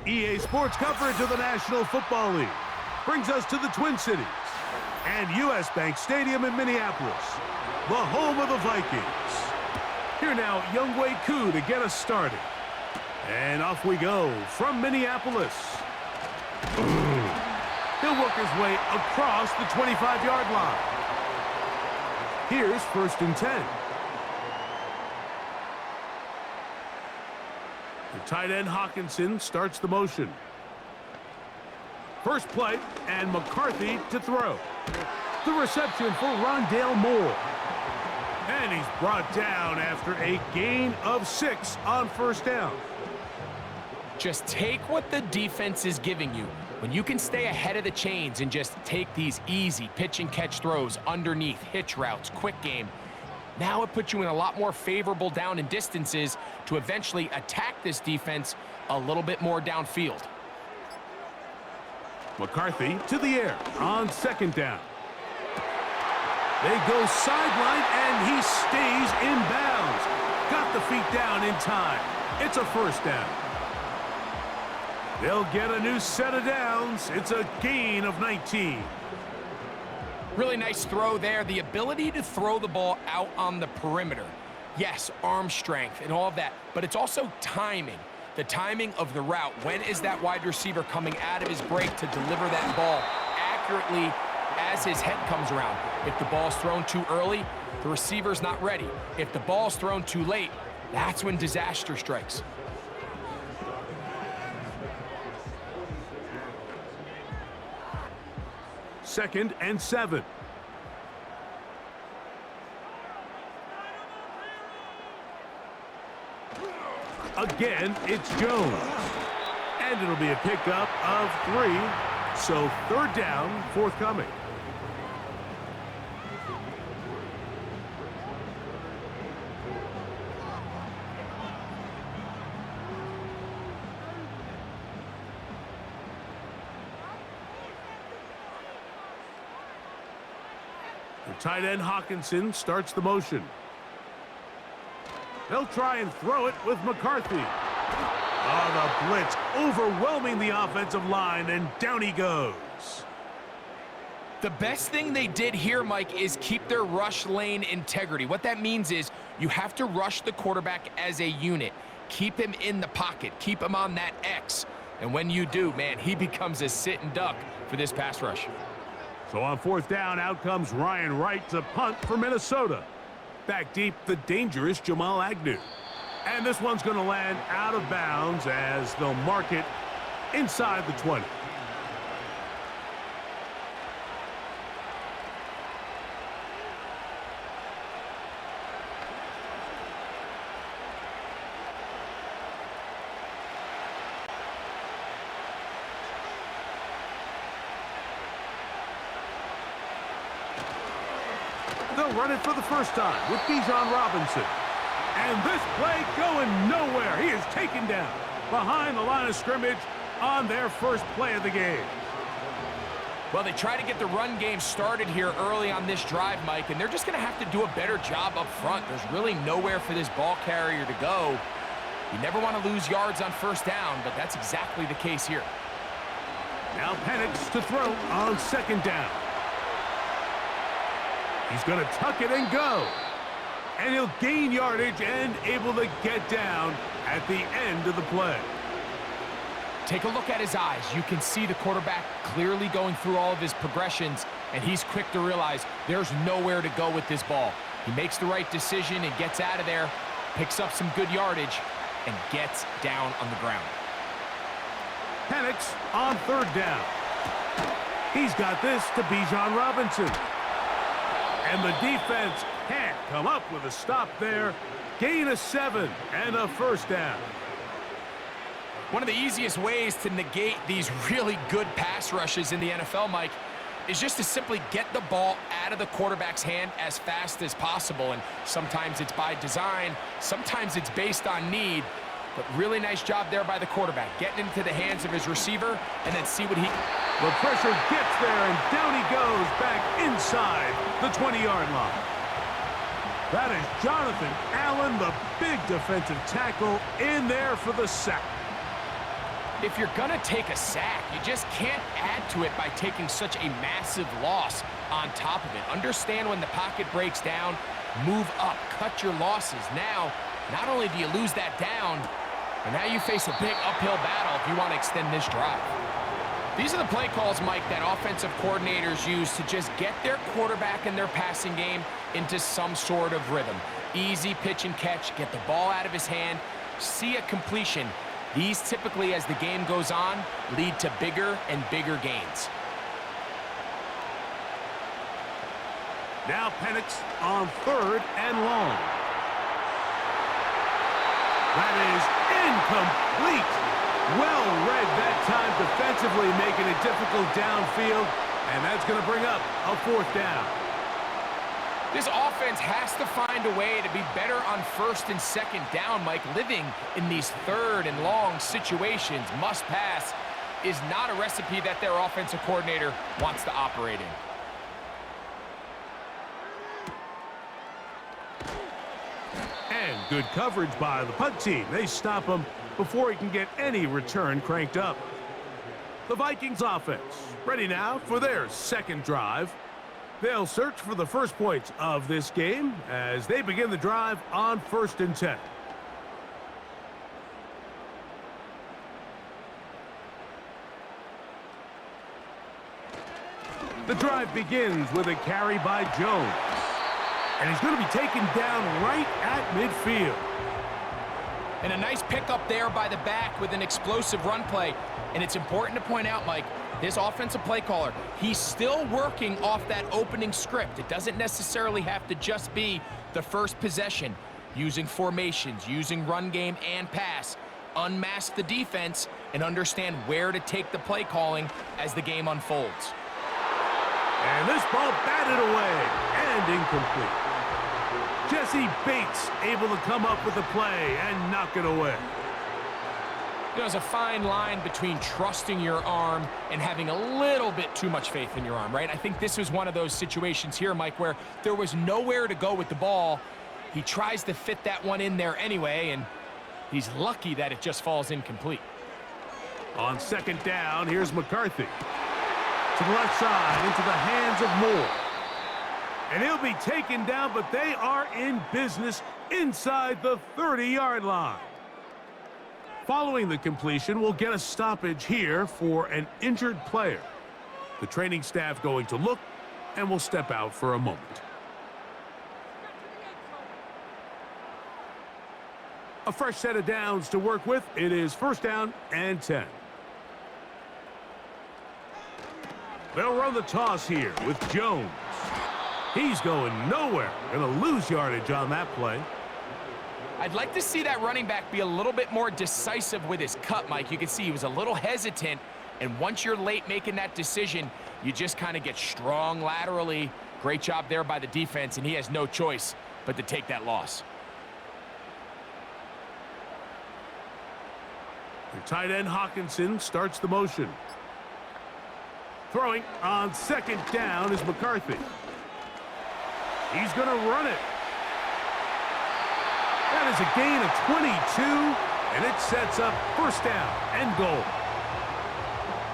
EA Sports coverage of the National Football League brings us to the Twin Cities and US Bank Stadium in Minneapolis, the home of the Vikings. Here now, Younghoe Koo to get us started. And off we go from Minneapolis. He'll work his way across the 25-yard line. Here's 1st and 10. The tight end Hawkinson starts the motion. First play, and McCarthy to throw. The reception for Rondale Moore. And he's brought down after a gain of 6 on 1st down. Just take what the defense is giving you. When you can stay ahead of the chains and just take these easy pitch and catch throws underneath, hitch routes, quick game, now it puts you in a lot more favorable down and distances to eventually attack this defense a little bit more downfield. McCarthy to the air on 2nd down. They go sideline, and he stays in bounds. Got the feet down in time. It's a 1st down. They'll get a new set of downs. It's a gain of 19. Really nice throw there. The ability to throw the ball out on the perimeter. Yes, arm strength and all of that, but it's also timing. The timing of the route. When is that wide receiver coming out of his break to deliver that ball accurately as his head comes around? If the ball's thrown too early, the receiver's not ready. If the ball's thrown too late, that's when disaster strikes. Second and 7. Again, it's Jones. And it'll be a pickup of 3. So 3rd down forthcoming. The tight end Hawkinson starts the motion. They'll try and throw it with McCarthy. Oh, the blitz overwhelming the offensive line, and down he goes. The best thing they did here, Mike, is keep their rush lane integrity. What that means is you have to rush the quarterback as a unit. Keep him in the pocket. Keep him on that X. And when you do, man, he becomes a sitting duck for this pass rush. So on 4th down, out comes Ryan Wright to punt for Minnesota. Back deep, the dangerous Jamal Agnew. And this one's going to land out of bounds as they'll mark it inside the 20. They'll run it for the first time with Bijan Robinson. And this play going nowhere. He is taken down behind the line of scrimmage on their first play of the game. Well, they try to get the run game started here early on this drive, Mike, and they're just going to have to do a better job up front. There's really nowhere for this ball carrier to go. You never want to lose yards on 1st down, but that's exactly the case here. Now Penix to throw on 2nd down. He's going to tuck it and go. And he'll gain yardage and able to get down at the end of the play. Take a look at his eyes. You can see the quarterback clearly going through all of his progressions, and he's quick to realize there's nowhere to go with this ball. He makes the right decision and gets out of there, picks up some good yardage, and gets down on the ground. Penix on 3rd down. He's got this to Bijan Robinson. And the defense can't come up with a stop there. Gain of 7 and a 1st down. One of the easiest ways to negate these really good pass rushes in the NFL, Mike, is just to simply get the ball out of the quarterback's hand as fast as possible. And sometimes it's by design, sometimes it's based on need. But really nice job there by the quarterback, getting into the hands of his receiver and then see what he... The pressure gets there, and down he goes back inside the 20-yard line. That is Jonathan Allen, the big defensive tackle, in there for the sack. if you're going to take a sack, you just can't add to it by taking such a massive loss on top of it. Understand when the pocket breaks down, move up, cut your losses. Now, not only do you lose that down, but now you face a big uphill battle if you want to extend this drive. These are the play calls, Mike, that offensive coordinators use to just get their quarterback and their passing game into some sort of rhythm. Easy pitch and catch, get the ball out of his hand, see a completion. These typically, as the game goes on, lead to bigger and bigger gains. Now Penix on 3rd and long. That is incomplete. Well read that time defensively, making it difficult downfield, and that's going to bring up a 4th down. This offense has to find a way to be better on 1st and 2nd down, Mike. Living in these 3rd and long situations, must pass, is not a recipe that their offensive coordinator wants to operate in. And good coverage by the punt team. They stop him before he can get any return cranked up. The Vikings offense ready now for their 2nd drive. They'll search for the first points of this game as they begin the drive on 1st and 10. The drive begins with a carry by Jones. And he's going to be taken down right at midfield. And a nice pickup there by the back with an explosive run play. And it's important to point out, Mike, this offensive play caller, he's still working off that opening script. It doesn't necessarily have to just be the first possession. Using formations, using run game and pass. Unmask the defense and understand where to take the play calling as the game unfolds. And this ball batted away and incomplete. Jesse Bates able to come up with the play and knock it away. There's a fine line between trusting your arm and having a little bit too much faith in your arm, right? I think this was one of those situations here, Mike, where there was nowhere to go with the ball. He tries to fit that one in there anyway, and he's lucky that it just falls incomplete. On 2nd down, here's McCarthy. To the left side, into the hands of Moore. And he'll be taken down, but they are in business inside the 30-yard line. Following the completion, we'll get a stoppage here for an injured player. The training staff going to look, and will step out for a moment. A fresh set of downs to work with. It is 1st down and 10. They'll run the toss here with Jones. He's going nowhere. Going to lose yardage on that play. I'd like to see that running back be a little bit more decisive with his cut, Mike. You can see he was a little hesitant, and once you're late making that decision, you just kind of get strong laterally. Great job there by the defense, and he has no choice but to take that loss. The tight end Hawkinson starts the motion. Throwing on 2nd down is McCarthy. He's going to run it. That is a gain of 22, and it sets up 1st down and goal.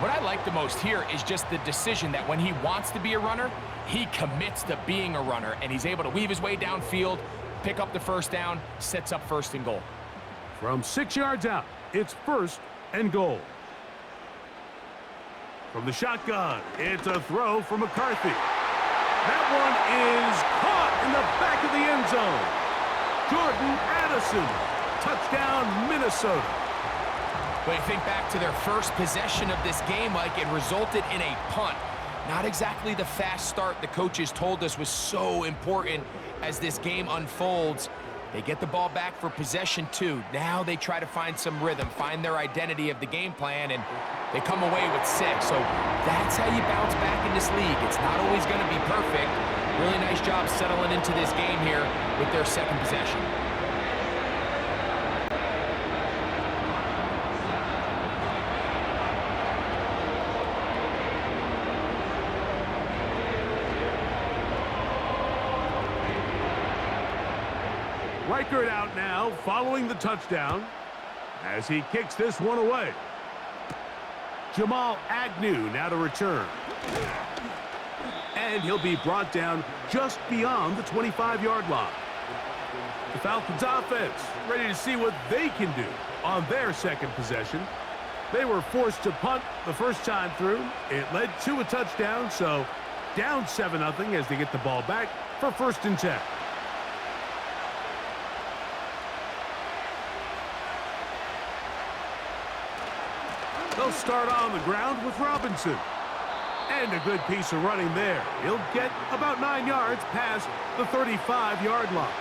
What I like the most here is just the decision that when he wants to be a runner, he commits to being a runner, and he's able to weave his way downfield, pick up the 1st down, sets up 1st and goal. From 6 yards out, it's 1st and goal. From the shotgun, it's a throw for McCarthy. That one is caught in the back of the end zone. Jordan Addison, touchdown Minnesota. But you think back to their first possession of this game, Mike, it resulted in a punt. Not exactly the fast start the coaches told us was so important as this game unfolds. They get the ball back for possession 2. Now they try to find some rhythm, find their identity of the game plan, and they come away with 6. So that's how you bounce back in this league. It's not always going to be perfect. Really nice job settling into this game here with their 2nd possession. Reichert out now following the touchdown as he kicks this one away. Jamal Agnew now to return. And he'll be brought down just beyond the 25-yard line. The Falcons offense ready to see what they can do on their second possession. They were forced to punt the first time through. It led to a touchdown, so down 7-0 as they get the ball back for 1st and 10. They'll start on the ground with Robinson. And a good piece of running there. He'll get about 9 yards past the 35-yard line.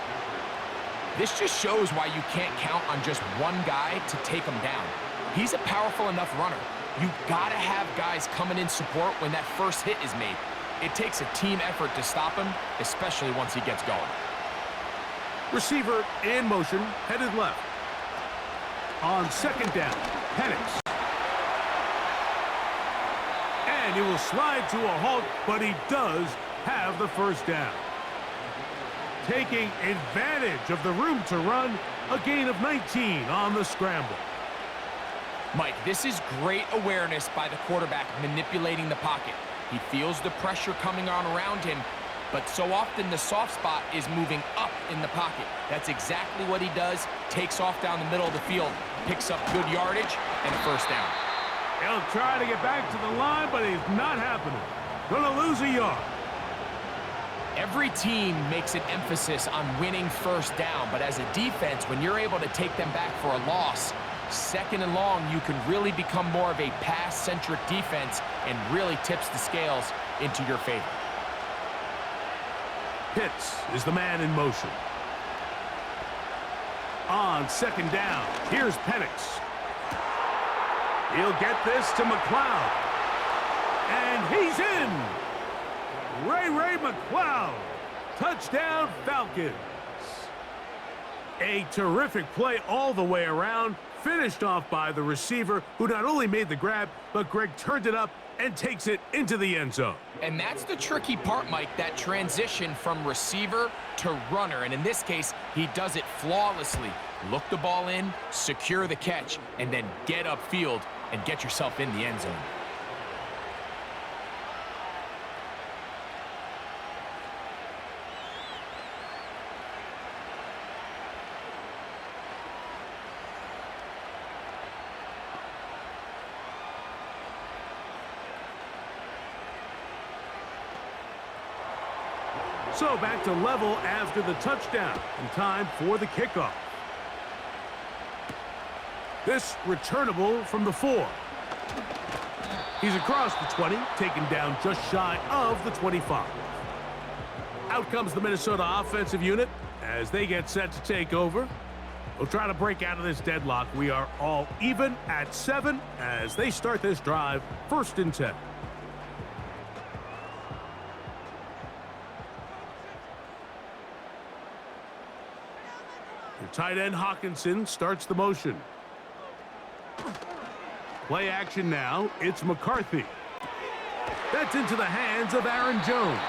This just shows why you can't count on just one guy to take him down. He's a powerful enough runner. You've got to have guys coming in support when that first hit is made. It takes a team effort to stop him, especially once he gets going. Receiver in motion, headed left. On 2nd down, Penix. And he will slide to a halt, but he does have the 1st down. Taking advantage of the room to run, a gain of 19 on the scramble. Mike, this is great awareness by the quarterback manipulating the pocket. He feels the pressure coming on around him, but so often the soft spot is moving up in the pocket. That's exactly what he does. Takes off down the middle of the field, picks up good yardage, and a 1st down. He'll try to get back to the line, but he's not happening. Gonna lose a yard. Every team makes an emphasis on winning 1st down, but as a defense, when you're able to take them back for a loss, 2nd and long, you can really become more of a pass-centric defense and really tips the scales into your favor. Pitts is the man in motion. On 2nd down, here's Penix. He'll get this to McLeod. And he's in! Ray McLeod. Touchdown, Falcons. A terrific play all the way around. Finished off by the receiver, who not only made the grab, but Greg turned it up and takes it into the end zone. And that's the tricky part, Mike, that transition from receiver to runner. And in this case, he does it flawlessly. Look the ball in, secure the catch, and then get upfield and get yourself in the end zone. So back to level after the touchdown, and time for the kickoff. This returnable from the 4. He's across the 20, taken down just shy of the 25. Out comes the Minnesota offensive unit as they get set to take over. We'll try to break out of this deadlock. We are all even at 7 as they start this drive, 1st and 10. The tight end Hawkinson starts the motion. Play action now. It's McCarthy. That's into the hands of Aaron Jones.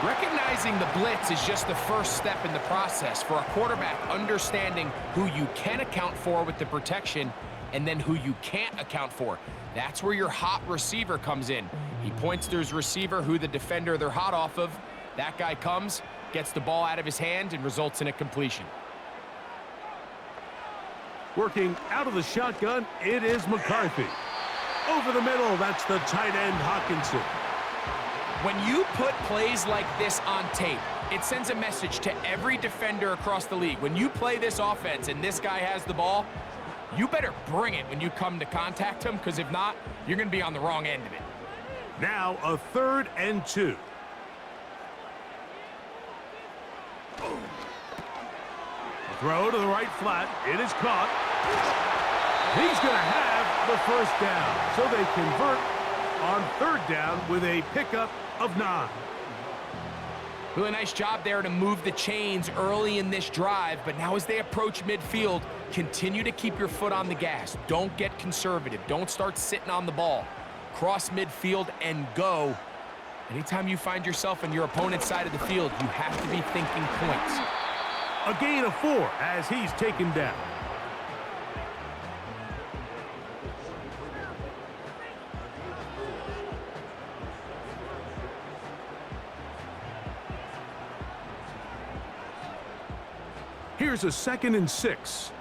Recognizing the blitz is just the first step in the process for a quarterback, understanding who you can account for with the protection and then who you can't account for. That's where your hot receiver comes in. He points to his receiver, who the defender they're hot off of. That guy comes, gets the ball out of his hand, and results in a completion. Working out of the shotgun, it is McCarthy. Over the middle, that's the tight end Hawkinson. When you put plays like this on tape, it sends a message to every defender across the league. When you play this offense and this guy has the ball, you better bring it when you come to contact him, because if not, you're going to be on the wrong end of it. Now a 3rd and 2. Throw to the right flat. It is caught. He's going to have the 1st down. So they convert on 3rd down with a pickup of 9. Really nice job there to move the chains early in this drive, but now as they approach midfield, continue to keep your foot on the gas. Don't get conservative. Don't start sitting on the ball. Cross midfield and go. Anytime you find yourself on your opponent's side of the field, you have to be thinking points. A gain of 4 as he's taken down. Here's a 2nd and 6.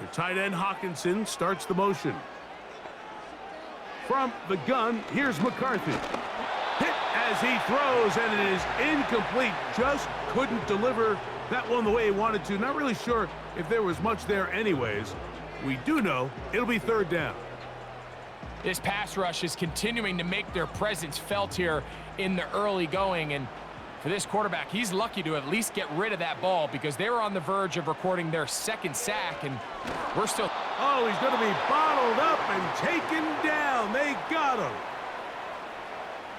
The tight end Hawkinson starts the motion. From the gun, here's McCarthy. Hit as he throws, and it is incomplete. Just couldn't deliver that one the way he wanted to. Not really sure if there was much there anyways. We do know it'll be 3rd down. This pass rush is continuing to make their presence felt here in the early going, and for this quarterback, he's lucky to at least get rid of that ball because they were on the verge of recording their 2nd sack, and we're still... Oh, he's going to be bottled up and taken down. They got him.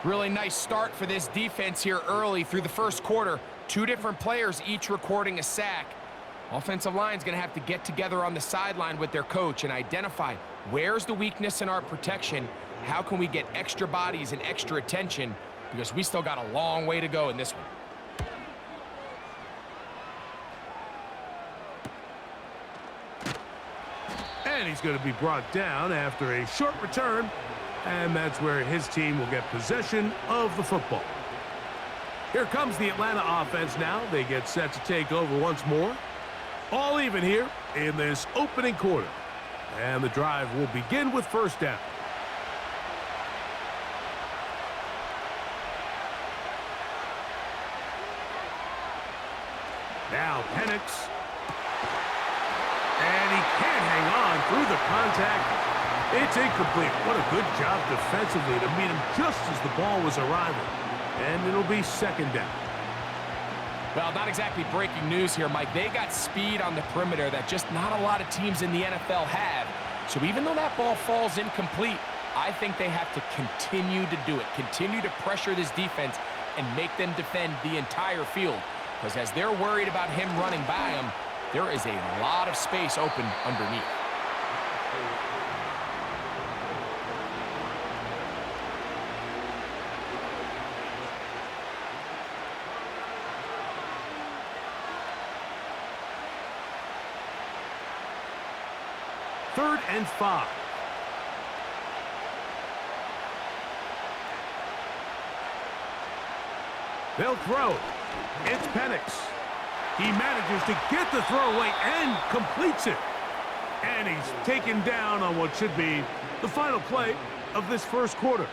Really nice start for this defense here early through the first quarter. 2 different players each recording a sack. Offensive line's going to have to get together on the sideline with their coach and identify where's the weakness in our protection, how can we get extra bodies and extra attention, because we still got a long way to go in this one. And he's going to be brought down after a short return, and that's where his team will get possession of the football. Here comes the Atlanta offense now. They get set to take over once more. All even here in this opening quarter. And the drive will begin with 1st down. Now Penix. And he can't hang on through the contact. It's incomplete. What a good job defensively to meet him just as the ball was arriving. And it'll be 2nd down. Well, not exactly breaking news here, Mike. They got speed on the perimeter that just not a lot of teams in the NFL have. So even though that ball falls incomplete, I think they have to continue to do it. Continue to pressure this defense and make them defend the entire field. Because as they're worried about him running by them, there is a lot of space open underneath. Third and 5. They'll throw. It's Penix. He manages to get the throw away and completes it. And he's taken down on what should be the final play of this first quarter.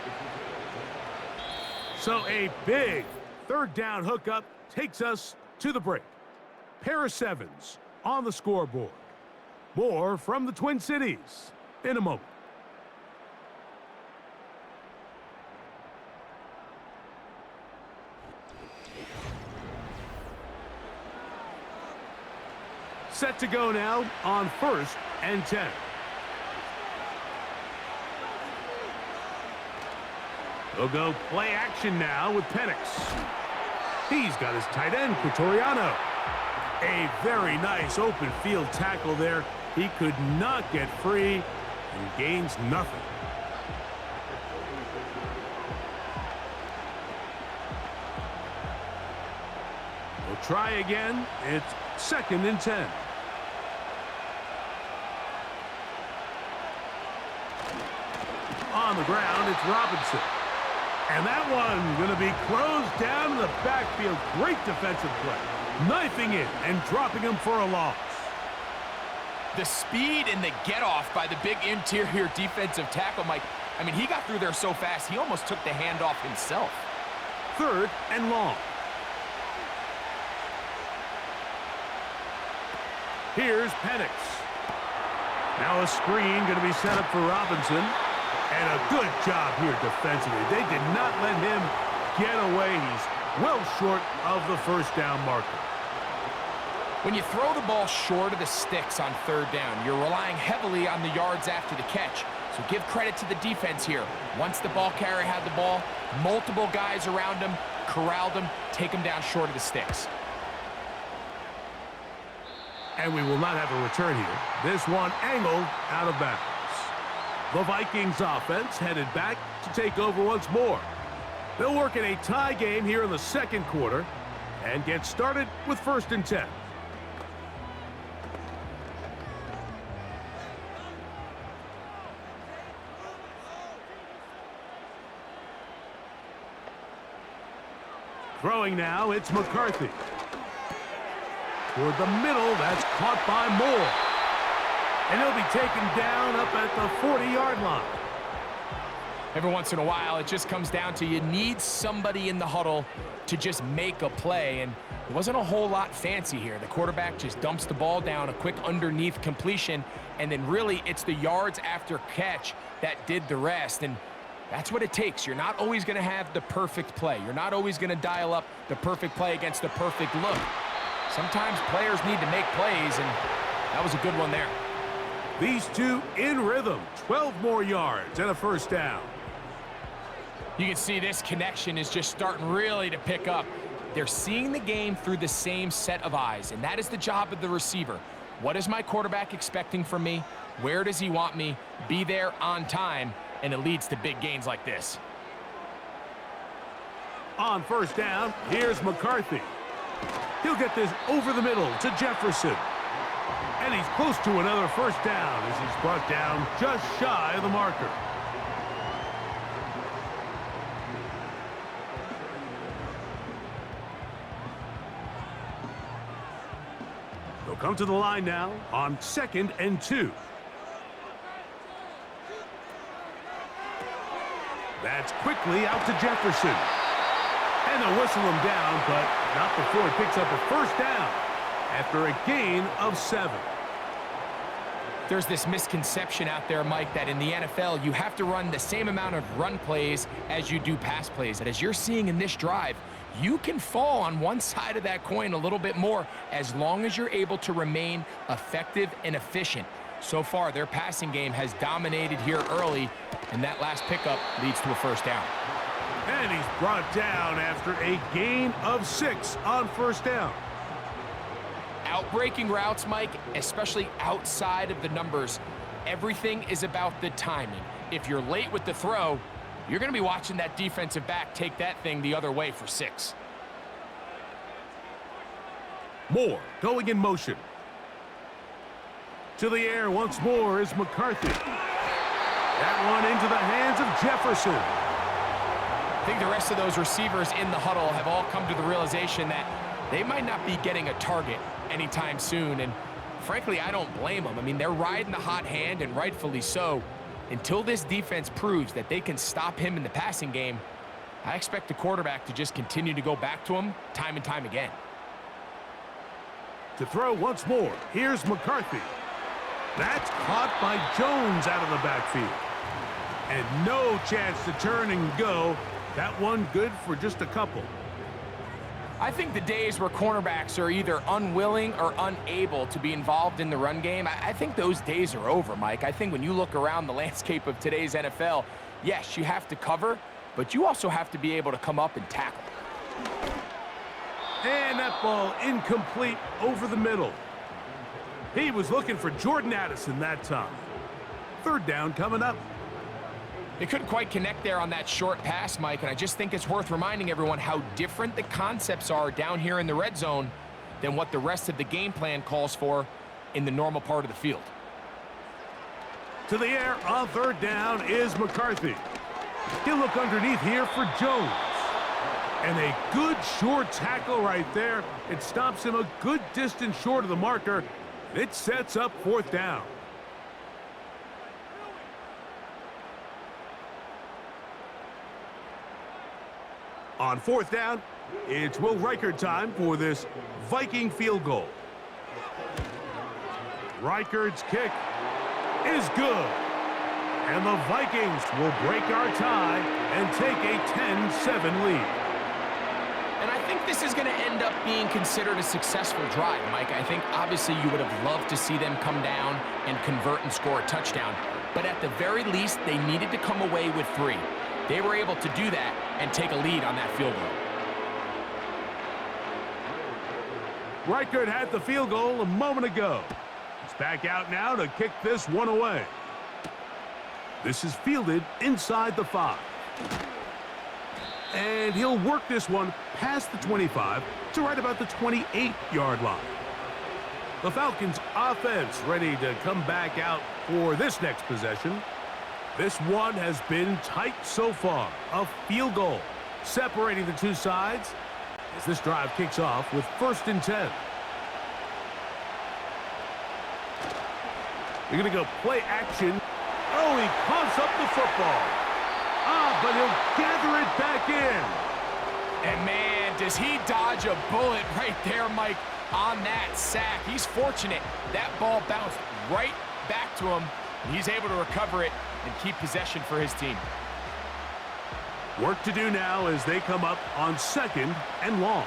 So a big 3rd down hookup takes us to the break. Pair of 7s on the scoreboard. More from the Twin Cities in a moment. Set to go now on 1st and 10. They'll go play action now with Penix. He's got his tight end, Pretoriano. A very nice open field tackle there. He could not get free and gains nothing. We'll try again. It's 2nd and 10. On the ground, it's Robinson. And that one going to be closed down in the backfield. Great defensive play. Knifing it and dropping him for a loss. The speed and the get-off by the big interior defensive tackle, Mike. I mean, he got through there so fast, he almost took the handoff himself. 3rd and long. Here's Penix. Now a screen going to be set up for Robinson. And a good job here defensively. They did not let him get away. He's well short of the 1st down marker. When you throw the ball short of the sticks on 3rd down, you're relying heavily on the yards after the catch. So give credit to the defense here. Once the ball carrier had the ball, multiple guys around him, corralled him, take him down short of the sticks. And we will not have a return here. This one angled out of bounds. The Vikings offense headed back to take over once more. They'll work in a tie game here in the 2nd quarter and get started with 1st and 10. Throwing now, it's McCarthy. Toward the middle, that's caught by Moore. And he'll be taken down up at the 40-yard line. Every once in a while, it just comes down to you need somebody in the huddle to just make a play, and it wasn't a whole lot fancy here. The quarterback just dumps the ball down, a quick underneath completion, and then really it's the yards after catch that did the rest, and that's what it takes. You're not always going to have the perfect play. You're not always going to dial up the perfect play against the perfect look. Sometimes players need to make plays, and that was a good one there. These two in rhythm, 12 more yards and a first down. You can see this connection is just starting really to pick up. They're seeing the game through the same set of eyes, and that is the job of the receiver. What is my quarterback expecting from me? Where does he want me? Be there on time, and it leads to big gains like this. On first down, here's McCarthy. He'll get this over the middle to Jefferson. And he's close to another first down as he's brought down just shy of the marker. They'll come to the line now on 2nd and 2. That's quickly out to Jefferson. And they'll whistle him down, but not before he picks up a first down after a gain of 7. There's this misconception out there, Mike, that in the NFL, you have to run the same amount of run plays as you do pass plays. And as you're seeing in this drive, you can fall on one side of that coin a little bit more as long as you're able to remain effective and efficient. So far, their passing game has dominated here early, and that last pickup leads to a first down. And he's brought down after a gain of 6 on first down. Outbreaking routes, Mike, especially outside of the numbers, everything is about the timing. If you're late with the throw, you're going to be watching that defensive back take that thing the other way for 6. Moore going in motion. To the air once more is McCarthy. That one into the hands of Jefferson. I think the rest of those receivers in the huddle have all come to the realization that they might not be getting a target anytime soon, and frankly, I don't blame them. I mean, they're riding the hot hand, and rightfully so. Until this defense proves that they can stop him in the passing game, I expect the quarterback to just continue to go back to him time and time again. To throw once more, here's McCarthy. That's caught by Jones out of the backfield. And no chance to turn and go. That one good for just a couple. I think the days where cornerbacks are either unwilling or unable to be involved in the run game, I think those days are over, Mike. I think when you look around the landscape of today's NFL, yes, you have to cover, but you also have to be able to come up and tackle. And that ball incomplete over the middle. He was looking for Jordan Addison that time. Third down coming up. They couldn't quite connect there on that short pass, Mike, and I just think it's worth reminding everyone how different the concepts are down here in the red zone than what the rest of the game plan calls for in the normal part of the field. To the air on third down is McCarthy. He'll look underneath here for Jones. And a good short tackle right there. It stops him a good distance short of the marker. It sets up fourth down. On fourth down, it's Will Reichert time for this Viking field goal. Reichert's kick is good. And the Vikings will break our tie and take a 10-7 lead. And I think this is going to end up being considered a successful drive, Mike. I think obviously you would have loved to see them come down and convert and score a touchdown. But at the very least, they needed to come away with 3. They were able to do that and take a lead on that field goal. Reichert had the field goal a moment ago. He's back out now to kick this one away. This is fielded inside the 5. And he'll work this one past the 25 to right about the 28-yard line. The Falcons offense ready to come back out for this next possession. This one has been tight so far. A field goal separating the two sides. as this drive kicks off with 1st and 10. They're going to go play action. Oh, he pumps up the football. But he'll gather it back in. And man, does he dodge a bullet right there, Mike, on that sack. He's fortunate. That ball bounced right back to him. And he's able to recover it and keep possession for his team. Work to do now as they come up on 2nd and long.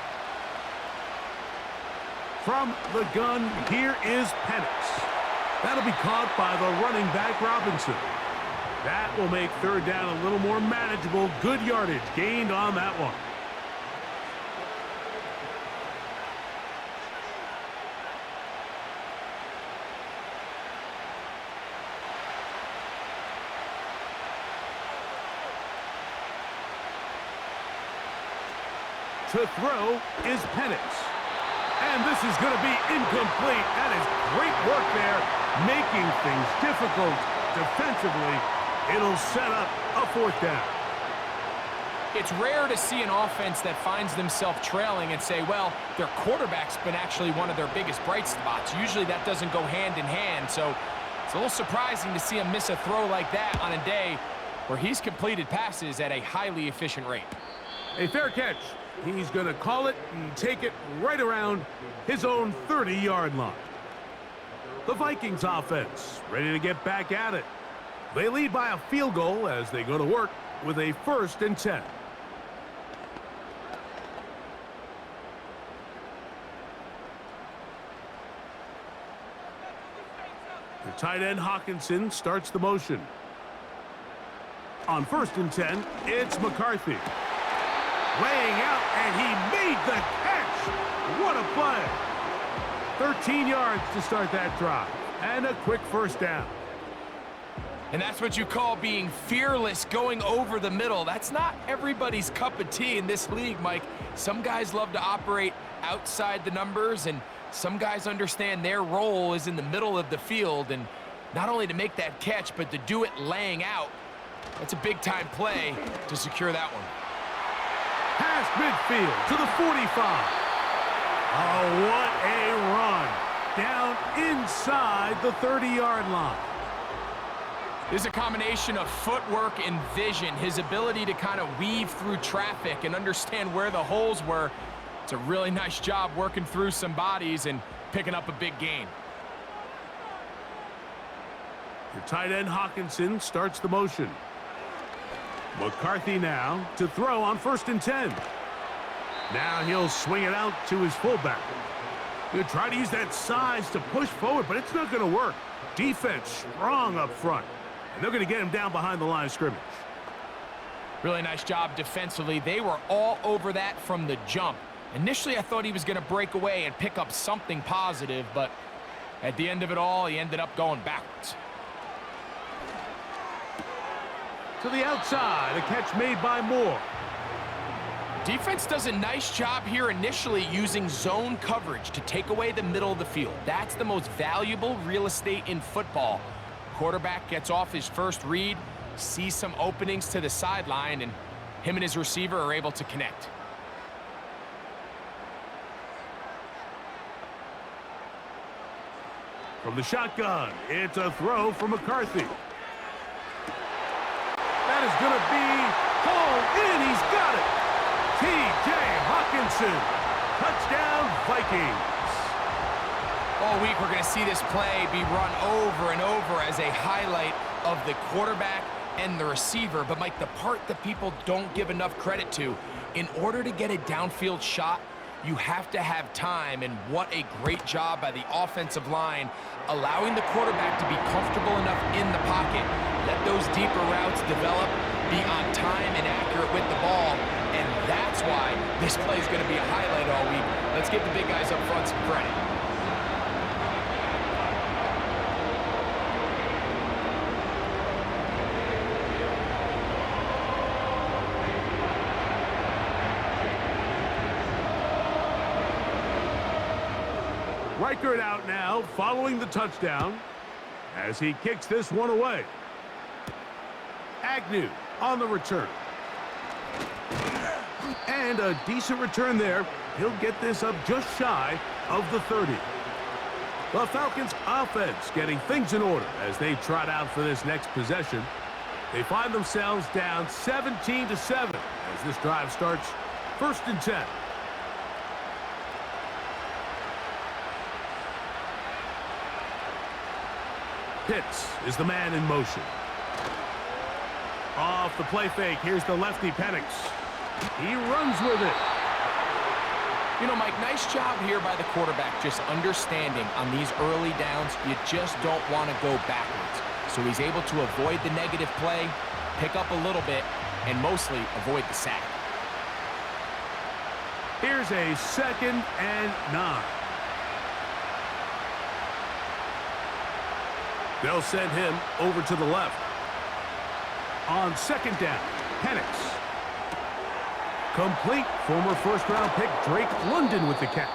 From the gun, here is Penix. That'll be caught by the running back, Robinson. That will make 3rd down a little more manageable. Good yardage gained on that one. To throw is Penix. And this is going to be incomplete. That is great work there, making things difficult defensively. It'll set up a 4th down. It's rare to see an offense that finds themselves trailing and say, well, their quarterback's been actually one of their biggest bright spots. Usually that doesn't go hand in hand, so it's a little surprising to see him miss a throw like that on a day where he's completed passes at a highly efficient rate. A fair catch. He's going to call it and take it right around his own 30-yard line. The Vikings offense ready to get back at it. They lead by a field goal as they go to work with a 1st and 10. The tight end Hawkinson starts the motion. On 1st and 10, it's McCarthy. Laying out, and he made the catch. What a play. 13 yards to start that drive, and a quick 1st down. And that's what you call being fearless, going over the middle. That's not everybody's cup of tea in this league, Mike. Some guys love to operate outside the numbers, and some guys understand their role is in the middle of the field, and not only to make that catch, but to do it laying out. That's a big-time play to secure that one. Past midfield to the 45. Oh, what a run. Down inside the 30-yard line. This is a combination of footwork and vision. His ability to kind of weave through traffic and understand where the holes were. It's a really nice job working through some bodies and picking up a big gain. The tight end Hawkinson starts the motion. McCarthy now to throw on 1st and 10. Now he'll swing it out to his fullback. He'll try to use that size to push forward, but it's not going to work. Defense strong up front, and they're going to get him down behind the line of scrimmage. Really nice job defensively. They were all over that from the jump. Initially, I thought he was going to break away and pick up something positive, but at the end of it all, he ended up going backwards. To the outside, a catch made by Moore. Defense does a nice job here initially using zone coverage to take away the middle of the field. That's the most valuable real estate in football. Quarterback gets off his first read, sees some openings to the sideline, and him and his receiver are able to connect. From the shotgun, it's a throw from McCarthy. That is going to be hauled in. He's got it. T.J. Hawkinson. Touchdown, Vikings. All week, we're going to see this play be run over and over as a highlight of the quarterback and the receiver. But, Mike, the part that people don't give enough credit to, in order to get a downfield shot, you have to have time, and what a great job by the offensive line, allowing the quarterback to be comfortable enough in the pocket, let those deeper routes develop, be on time and accurate with the ball, and that's why this play is going to be a highlight all week. Let's give the big guys up front some credit. Reichert out now, following the touchdown, as he kicks this one away. Agnew on the return. And a decent return there. He'll get this up just shy of the 30. The Falcons offense getting things in order as they trot out for this next possession. They find themselves down 17-7 as this drive starts 1st and 10. Pitts is the man in motion. Off the play fake, here's the lefty Penix. He runs with it. You know, Mike, nice job here by the quarterback, just understanding on these early downs, you just don't want to go backwards. So he's able to avoid the negative play, pick up a little bit, and mostly avoid the sack. Here's a 2nd and 9. They'll send him over to the left. On 2nd down, Penix. Complete. Former first-round pick Drake London with the catch.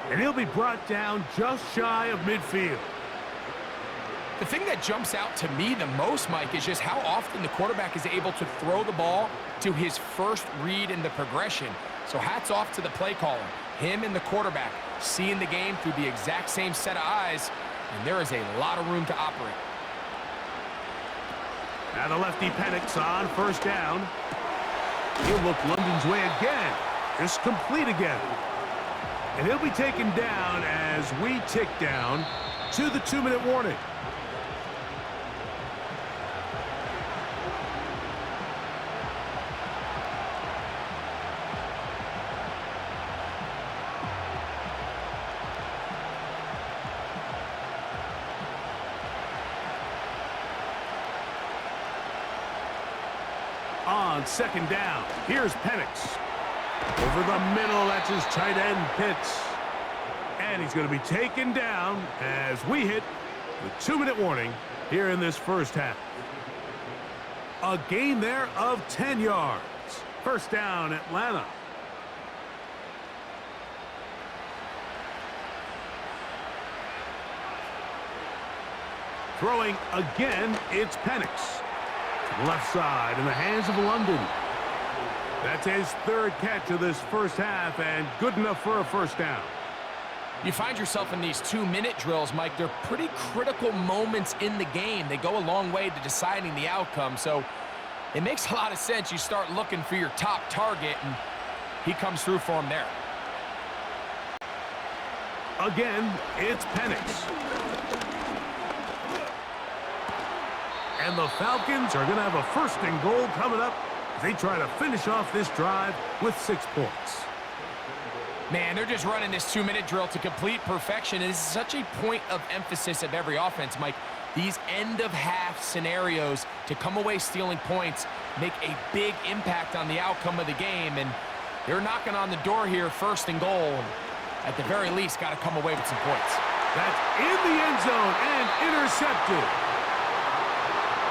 And he'll be brought down just shy of midfield. The thing that jumps out to me the most, Mike, is just how often the quarterback is able to throw the ball to his first read in the progression. So hats off to the play caller. Him and the quarterback seeing the game through the exact same set of eyes, and there is a lot of room to operate. Now the lefty Penix on 1st down. He'll look London's way again. It's complete again. And he'll be taken down as we tick down to the 2-minute warning. On 2nd down, here's Penix. Over the middle, that's his tight end, Pitts. And he's going to be taken down as we hit the 2-minute warning here in this first half. A gain there of 10 yards. 1st down, Atlanta. Throwing again, it's Penix. Left side in the hands of London. That's his 3rd catch of this first half and good enough for a 1st down. You find yourself in these 2-minute drills, Mike. They're pretty critical moments in the game. They go a long way to deciding the outcome. So it makes a lot of sense. You start looking for your top target, and he comes through for him there. Again, it's Penix. And the Falcons are going to have a 1st and goal coming up as they try to finish off this drive with 6 points. Man, they're just running this 2-minute drill to complete perfection. It is such a point of emphasis of every offense, Mike. These end-of-half scenarios to come away stealing points make a big impact on the outcome of the game. And they're knocking on the door here, 1st and goal. At the very least, got to come away with some points. That's in the end zone and intercepted.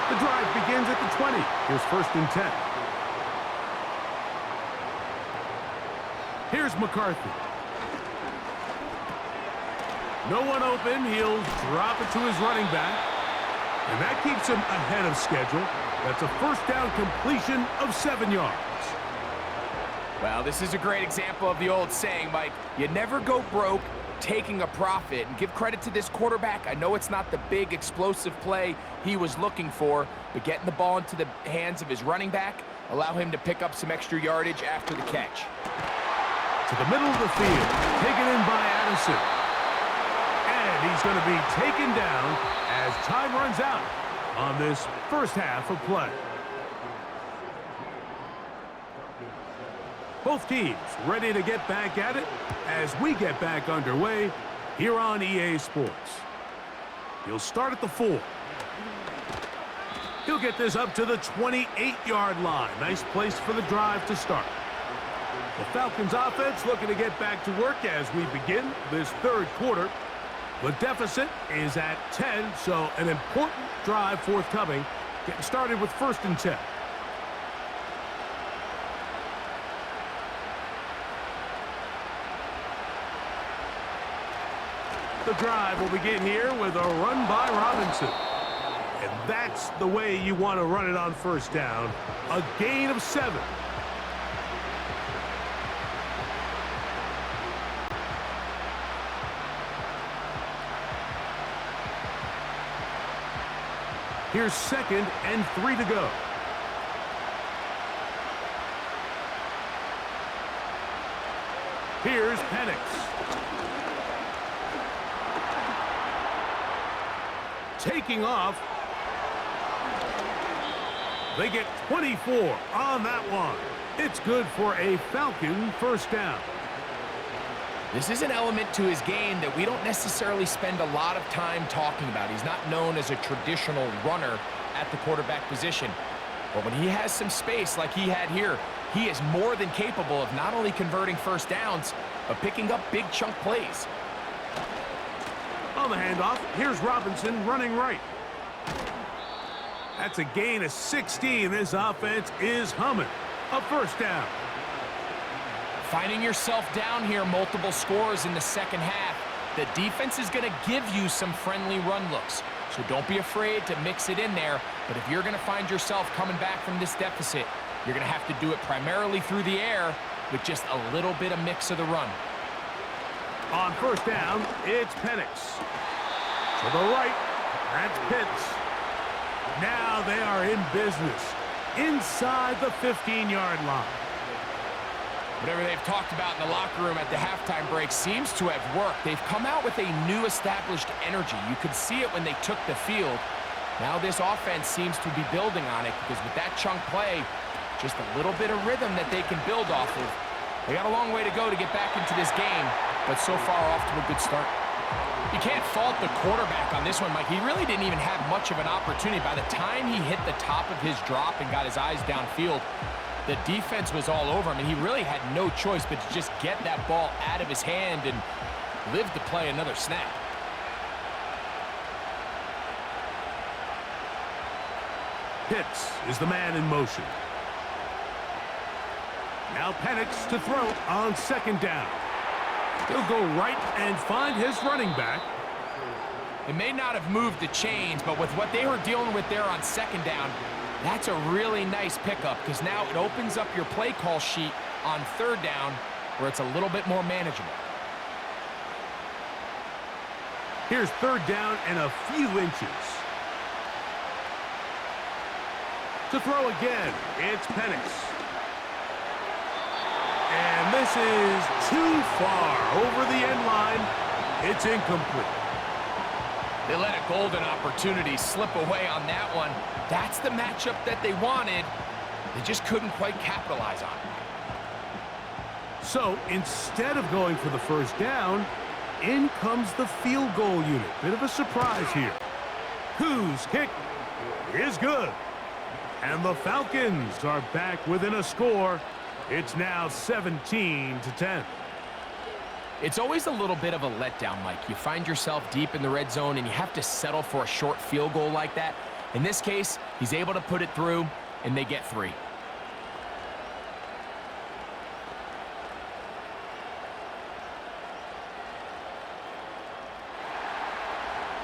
The drive begins at the 20. Here's 1st and 10. Here's McCarthy. No one open. He'll drop it to his running back. And that keeps him ahead of schedule. That's a 1st down completion of 7 yards. Well, this is a great example of the old saying, Mike. You never go broke taking a profit. And give credit to this quarterback. I know it's not the big explosive play he was looking for, but getting the ball into the hands of his running back allow him to pick up some extra yardage after the catch. To the middle of the field, taken in by Addison. And he's going to be taken down as time runs out on this first half of play. Both teams ready to get back at it as we get back underway here on EA Sports. He'll start at the 4. He'll get this up to the 28-yard line. Nice place for the drive to start. The Falcons offense looking to get back to work as we begin this 3rd quarter. The deficit is at 10, so an important drive forthcoming. Getting started with 1st and 10. The drive will begin here with a run by Robinson. And that's the way you want to run it on 1st down. A gain of 7. Here's 2nd and 3 to go. Here's Penix. Taking off. They get 24 on that one. It's good for a Falcon first down. This is an element to his game that we don't necessarily spend a lot of time talking about. He's not known as a traditional runner at the quarterback position. But when he has some space like he had here, he is more than capable of not only converting first downs, but picking up big chunk plays. On the handoff, here's Robinson running right. That's a gain of 16. This offense is humming. A first down. Finding yourself down here, multiple scores in the second half. The defense is going to give you some friendly run looks. So don't be afraid to mix it in there. But if you're going to find yourself coming back from this deficit, you're going to have to do it primarily through the air with just a little bit of mix of the run. On first down, it's Penix. To the right, that's Pitts. Now they are in business inside the 15-yard line. Whatever they've talked about in the locker room at the halftime break seems to have worked. They've come out with a new established energy. You could see it when they took the field. Now this offense seems to be building on it because with that chunk play, just a little bit of rhythm that they can build off of. They got a long way to go to get back into this game, but so far off to a good start. You can't fault the quarterback on this one, Mike. He really didn't even have much of an opportunity. By the time he hit the top of his drop and got his eyes downfield, the defense was all over him, and he really had no choice but to just get that ball out of his hand and live to play another snap. Pitts is the man in motion. Now Penix to throw on second down. He'll go right and find his running back. It may not have moved the chains, but with what they were dealing with there on second down, that's a really nice pickup because now it opens up your play call sheet on third down where it's a little bit more manageable. Here's third down and a few inches. To throw again, it's Penix. And this is too far over the end line. It's incomplete. They let a golden opportunity slip away on that one. That's the matchup that they wanted. They just couldn't quite capitalize on it. So instead of going for the first down, in comes the field goal unit. Bit of a surprise here. Whose kick is good. And the Falcons are back within a score. It's now 17-10. It's always a little bit of a letdown, Mike. You find yourself deep in the red zone and you have to settle for a short field goal like that. In this case, he's able to put it through and they get 3.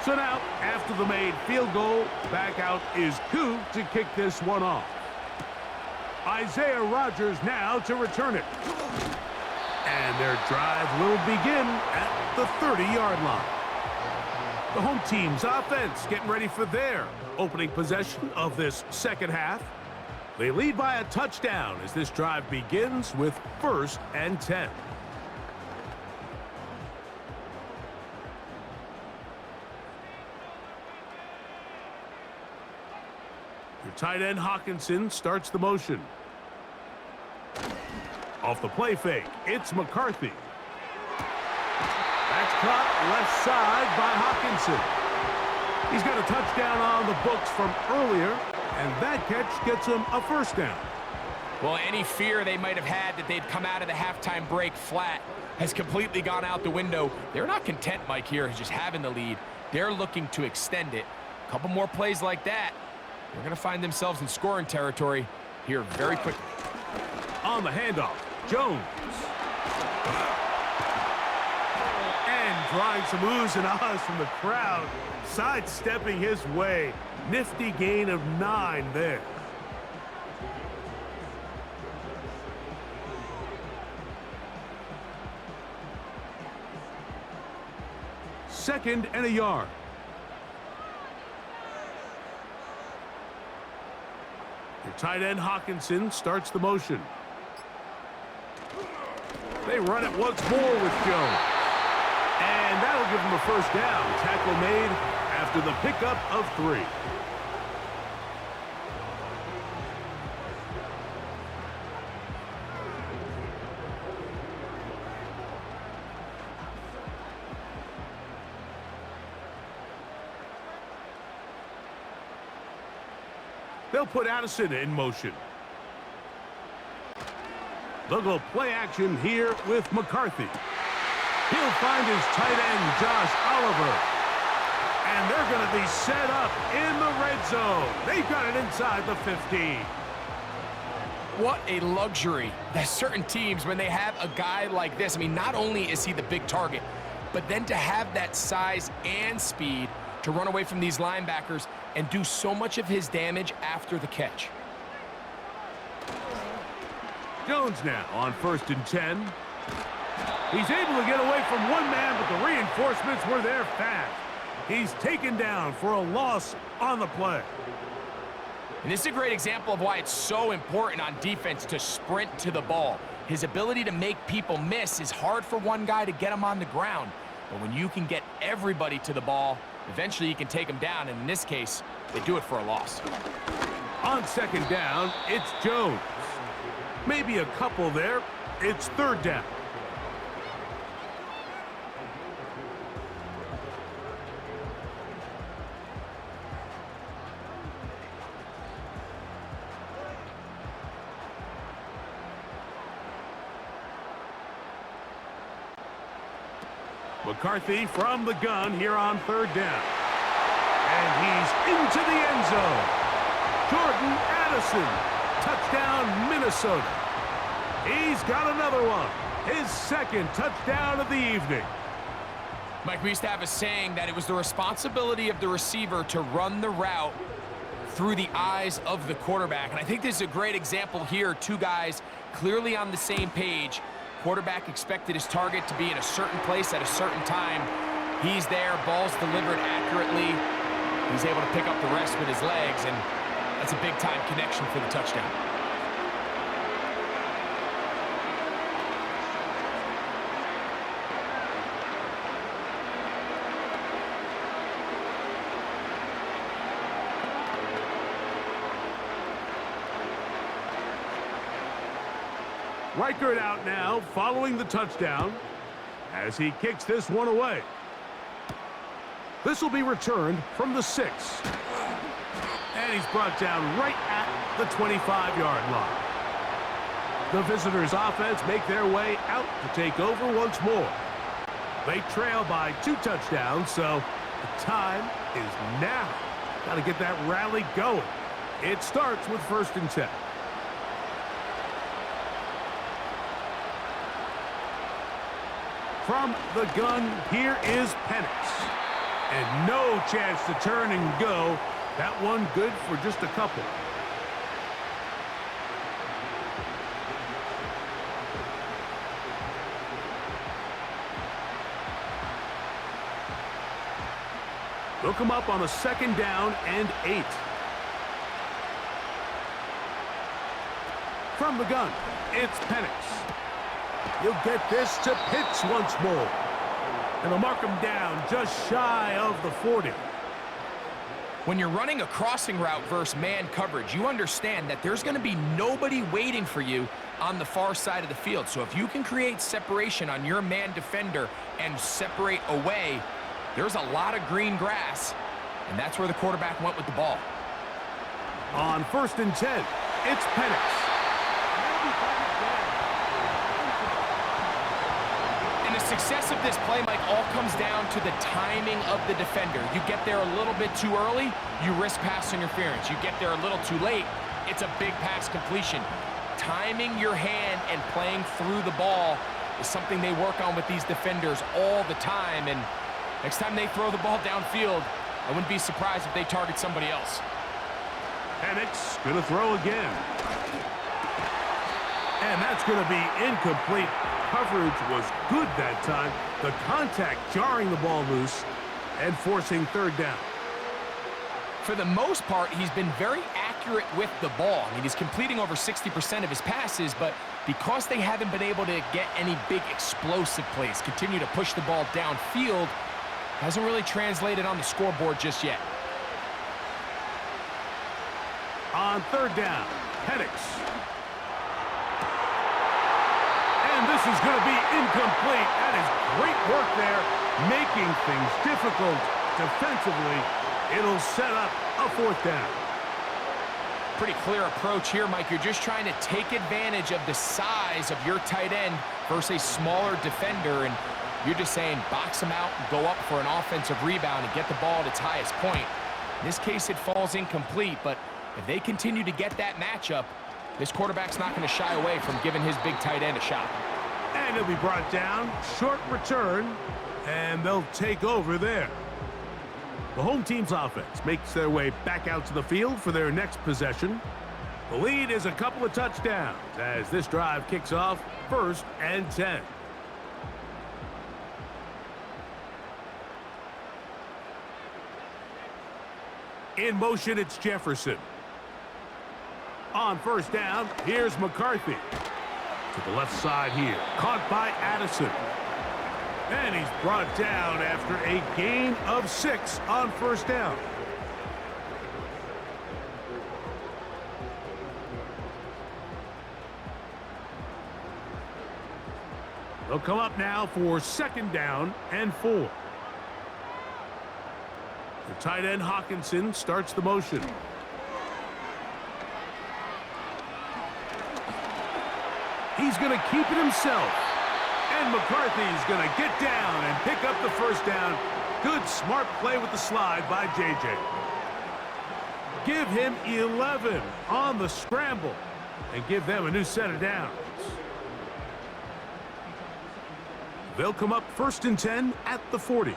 So now, after the made field goal, back out is Koo to kick this one off. Isaiah Rodgers now to return it. And their drive will begin at the 30-yard line. The home team's offense getting ready for their opening possession of this second half. They lead by a touchdown as this drive begins with 1st and 10. Your tight end Hawkinson starts the motion. Off the play fake, it's McCarthy. That's caught left side by Hawkinson. He's got a touchdown on the books from earlier, and that catch gets him a first down. Well, any fear they might have had that they'd come out of the halftime break flat has completely gone out the window. They're not content, Mike, here, just having the lead. They're looking to extend it. A couple more plays like that, they're going to find themselves in scoring territory here very quickly. On the handoff, Jones. And drawing some oohs and ahs from the crowd, sidestepping his way. Nifty gain of 9 there. Second and a yard. Your tight end Hawkinson starts the motion. They run it once more with Jones. And that'll give them a first down. Tackle made after the pickup of 3. They'll put Addison in motion. They'll go play action here with McCarthy. He'll find his tight end, Josh Oliver. And they're going to be set up in the red zone. They've got it inside the 15. What a luxury that certain teams, when they have a guy like this, I mean, not only is he the big target, but then to have that size and speed to run away from these linebackers and do so much of his damage after the catch. Jones now on 1st and 10. He's able to get away from one man, but the reinforcements were there fast. He's taken down for a loss on the play. And this is a great example of why it's so important on defense to sprint to the ball. His ability to make people miss is hard for one guy to get him on the ground. But when you can get everybody to the ball, eventually you can take them down, and in this case, they do it for a loss. On 2nd down, it's Jones. Maybe a couple there. It's 3rd down. McCarthy from the gun here on 3rd down. And he's into the end zone. Jordan Addison. Touchdown, Minnesota. He's got another one. His 2nd touchdown of the evening. Mike, we used to have a saying that it was the responsibility of the receiver to run the route through the eyes of the quarterback. And I think this is a great example here. 2 guys clearly on the same page. Quarterback expected his target to be in a certain place at a certain time. He's there, ball's delivered accurately. He's able to pick up the rest with his legs, and that's a big-time connection for the touchdown. Reichert out now, following the touchdown, as he kicks this one away. This will be returned from the 6. And he's brought down right at the 25-yard line. The visitors' offense make their way out to take over once more. They trail by 2 touchdowns, so the time is now. Got to get that rally going. It starts with 1st and 10. From the gun, here is Penix. And no chance to turn and go. That one good for just a couple. Look him up on a 2nd down and 8. From the gun, it's Penix. He'll get this to Pitts once more. And they'll mark him down just shy of the 40. When you're running a crossing route versus man coverage, you understand that there's going to be nobody waiting for you on the far side of the field. So if you can create separation on your man defender and separate away, there's a lot of green grass, and that's where the quarterback went with the ball. On 1st and 10, it's Penix. Success of this play, Mike, all comes down to the timing of the defender. You get there a little bit too early, you risk pass interference. You get there a little too late, it's a big pass completion. Timing your hand and playing through the ball is something they work on with these defenders all the time. And next time they throw the ball downfield, I wouldn't be surprised if they target somebody else. Penix going to throw again. And that's going to be incomplete. Coverage was good that time. The contact jarring the ball loose and forcing 3rd down. For the most part, he's been very accurate with the ball. I mean, he's completing over 60% of his passes, but because they haven't been able to get any big explosive plays, continue to push the ball downfield, hasn't really translated on the scoreboard just yet. On third down, Penix. And this is going to be incomplete. That is great work there, making things difficult defensively. It'll set up a fourth down. Pretty clear approach here, Mike. You're just trying to take advantage of the size of your tight end versus a smaller defender, and you're just saying box him out and go up for an offensive rebound and get the ball at its highest point. In this case, it falls incomplete, but if they continue to get that matchup, this quarterback's not going to shy away from giving his big tight end a shot. And he'll be brought down, short return, and they'll take over there. The home team's offense makes their way back out to the field for their next possession. The lead is a couple of touchdowns as this drive kicks off 1st and 10. In motion, it's Jefferson. On first down, here's McCarthy. To the left side here, caught by Addison. And he's brought down after a gain of 6 on first down. They'll come up now for 2nd down and 4. The tight end Hawkinson starts the motion. He's going to keep it himself. And McCarthy's going to get down and pick up the first down. Good, smart play with the slide by J.J. Give him 11 on the scramble and give them a new set of downs. They'll come up 1st and 10 at the 40.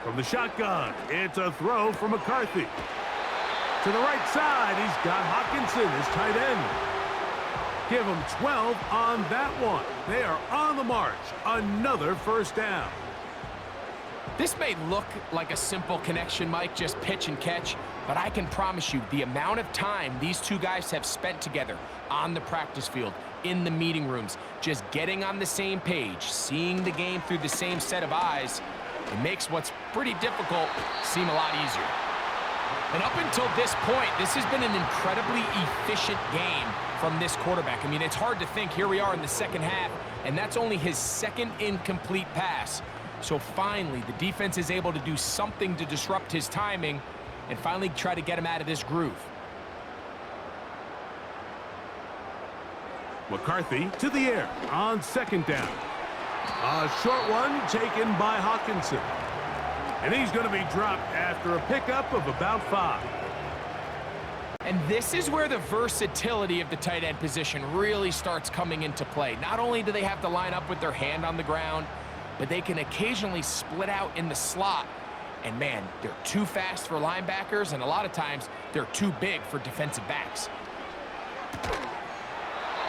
From the shotgun, it's a throw for McCarthy. To the right side, he's got Hawkinson, his tight end. Give him 12 on that one. They are on the march. Another first down. This may look like a simple connection, Mike, just pitch and catch, but I can promise you the amount of time these two guys have spent together on the practice field, in the meeting rooms, just getting on the same page, seeing the game through the same set of eyes, it makes what's pretty difficult seem a lot easier. And up until this point, this has been an incredibly efficient game from this quarterback. I mean, it's hard to think here we are in the second half, and that's only his 2nd incomplete pass. So finally, the defense is able to do something to disrupt his timing and finally try to get him out of this groove. McCarthy to the air on 2nd down. A short one taken by Hawkinson. And he's going to be dropped after a pickup of about 5. And this is where the versatility of the tight end position really starts coming into play. Not only do they have to line up with their hand on the ground, but they can occasionally split out in the slot. And man, they're too fast for linebackers, and a lot of times they're too big for defensive backs.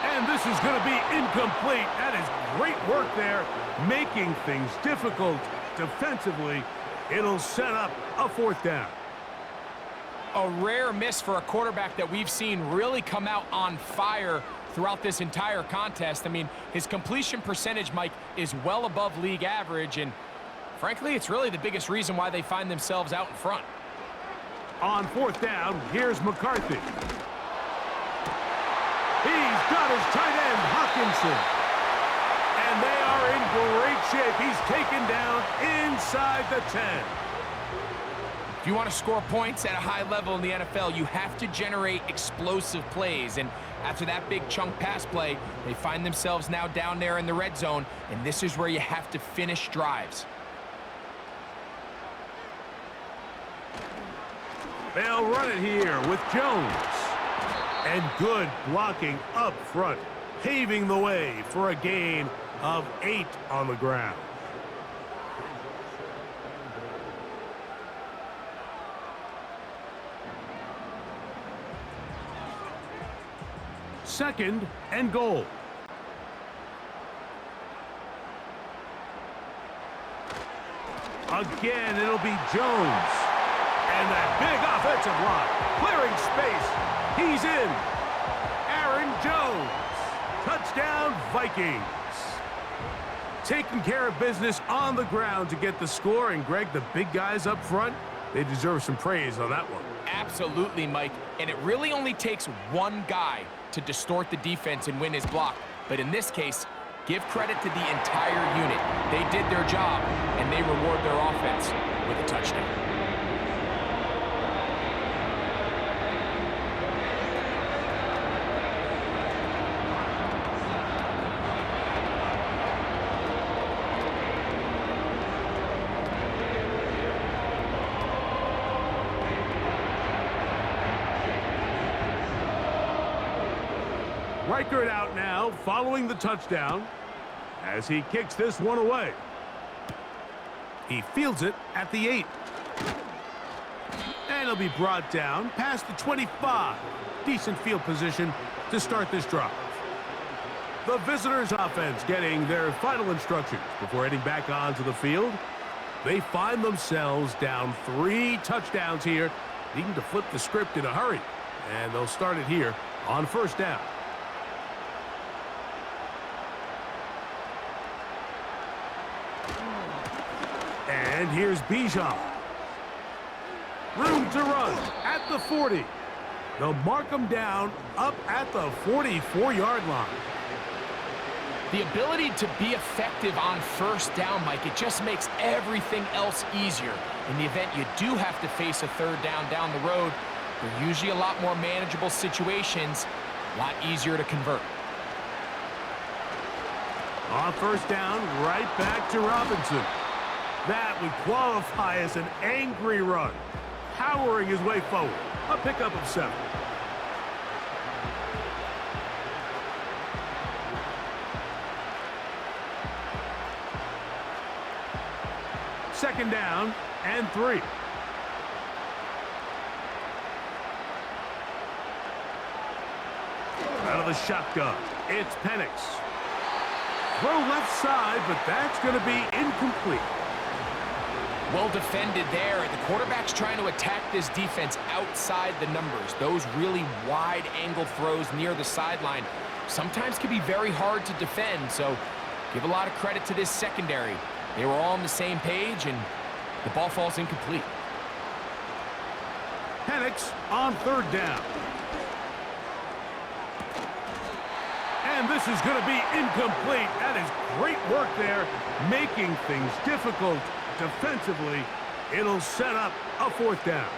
And this is going to be incomplete. That is great work there, making things difficult defensively. It'll set up a 4th down. A rare miss for a quarterback that we've seen really come out on fire throughout this entire contest. I mean, his completion percentage, Mike, is well above league average, and frankly, it's really the biggest reason why they find themselves out in front. On 4th down, here's McCarthy. He's got his tight end, Hawkinson. And they are in great shape. He's taken down inside the 10. If you want to score points at a high level in the NFL, you have to generate explosive plays. And after that big chunk pass play, they find themselves now down there in the red zone, and this is where you have to finish drives. They'll run it here with Jones. And good blocking up front, paving the way for a gain of 8 on the ground. Second and goal. Again, it'll be Jones. And that big offensive line, clearing space. He's in. Aaron Jones. Touchdown, Vikings. Taking care of business on the ground to get the score. And, Greg, the big guys up front, they deserve some praise on that one. Absolutely, Mike. And it really only takes one guy to distort the defense and win his block. But in this case, give credit to the entire unit. They did their job, and they reward their offense with a touchdown. Reichert out now, following the touchdown, as he kicks this one away. He fields it at the 8. And he'll be brought down past the 25. Decent field position to start this drive. The visitors' offense getting their final instructions before heading back onto the field. They find themselves down 3 touchdowns here, needing to flip the script in a hurry. And they'll start it here on first down. And here's Bijan. Room to run at the 40. They'll mark him down up at the 44-yard line. The ability to be effective on first down, Mike, it just makes everything else easier. In the event you do have to face a third down the road, they're usually a lot more manageable situations, a lot easier to convert. On first down, right back to Robinson. That would qualify as an angry run, powering his way forward. A pickup of 7. Second down and 3. Out of the shotgun, it's Penix. Throw left side, but that's going to be incomplete. Well defended there. The quarterback's trying to attack this defense outside the numbers. Those really wide angle throws near the sideline sometimes can be very hard to defend, so give a lot of credit to this secondary. They were all on the same page, and the ball falls incomplete. Penix on third down. And this is going to be incomplete. That is great work there, making things difficult defensively. It'll set up a fourth down.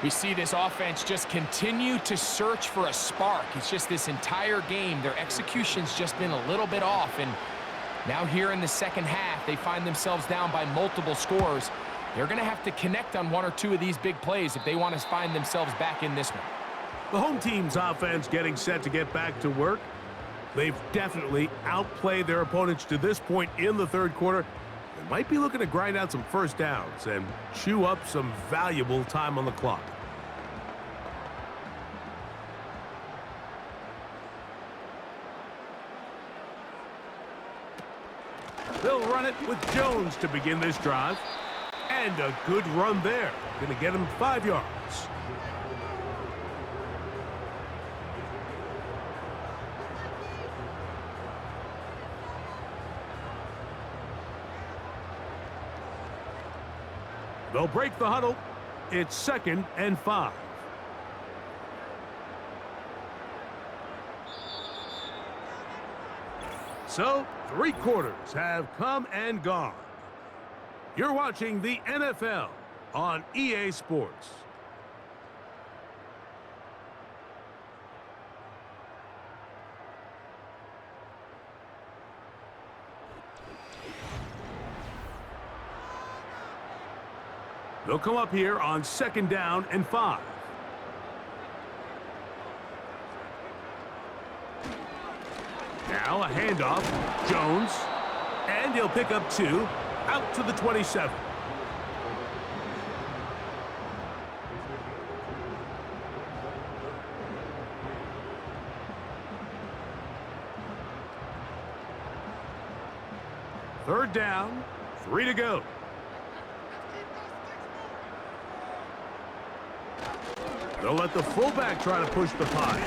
We see this offense just continue to search for a spark. It's just this entire game, their execution's just been a little bit off, and now here in the second half, they find themselves down by multiple scores. They're going to have to connect on 1 or 2 of these big plays if they want to find themselves back in this one. The home team's offense getting set to get back to work. They've definitely outplayed their opponents to this point in the third quarter. They might be looking to grind out some first downs and chew up some valuable time on the clock. They'll run it with Jones to begin this drive. And a good run there. Going to get him 5 yards. They'll break the huddle. It's 2nd and 5. So, 3 quarters have come and gone. You're watching the NFL on EA Sports. They'll come up here on 2nd down and 5. Now a handoff, Jones, and he'll pick up 2, out to the 27. Third down, 3 to go. They'll let the fullback try to push the pie.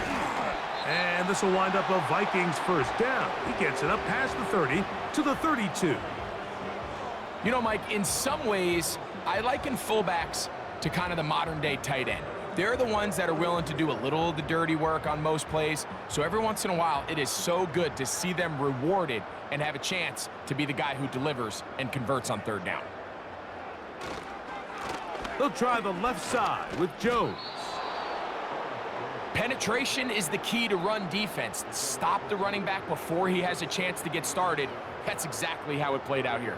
And this will wind up a Vikings first down. He gets it up past the 30 to the 32. You know, Mike, in some ways, I liken fullbacks to kind of the modern-day tight end. They're the ones that are willing to do a little of the dirty work on most plays. So every once in a while, it is so good to see them rewarded and have a chance to be the guy who delivers and converts on third down. They'll try the left side with Jones. Penetration is the key to run defense. Stop the running back before he has a chance to get started. That's exactly how it played out here.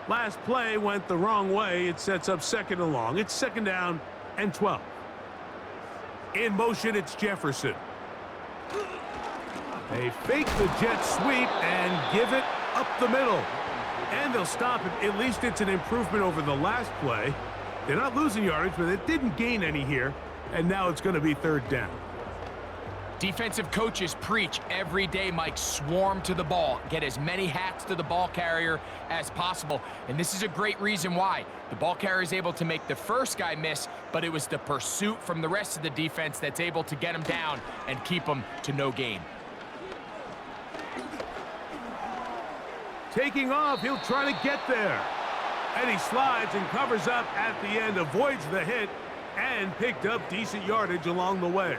Last play went the wrong way. It sets up second and long. It's second down and 12. In motion, it's Jefferson. They fake the jet sweep and give it up the middle. And they'll stop it. At least it's an improvement over the last play. They're not losing yardage, but it didn't gain any here. And now it's going to be third down. Defensive coaches preach every day, Mike, swarm to the ball. Get as many hats to the ball carrier as possible. And this is a great reason why. The ball carrier is able to make the first guy miss, but it was the pursuit from the rest of the defense that's able to get him down and keep him to no gain. Taking off, he'll try to get there. And he slides and covers up at the end, avoids the hit, and picked up decent yardage along the way.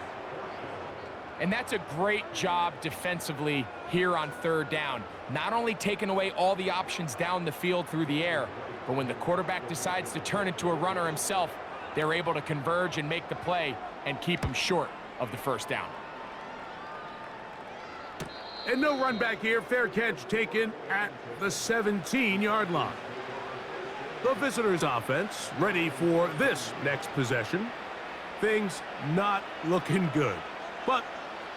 And that's a great job defensively here on third down. Not only taking away all the options down the field through the air, but when the quarterback decides to turn into a runner himself, they're able to converge and make the play and keep him short of the first down. And no run back here. Fair catch taken at the 17-yard line. The visitors' offense ready for this next possession. Things not looking good. But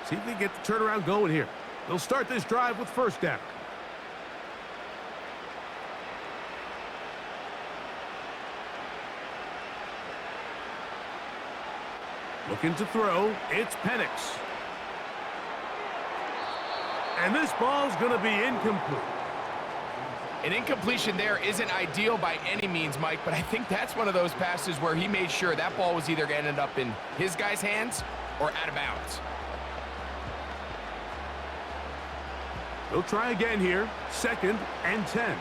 see if they get the turnaround going here. They'll start this drive with first down. Looking to throw. It's Penix. And this ball's going to be incomplete. An incompletion there isn't ideal by any means, Mike, but I think that's one of those passes where he made sure that ball was either going to end up in his guy's hands or out of bounds. They'll try again here. Second and 10.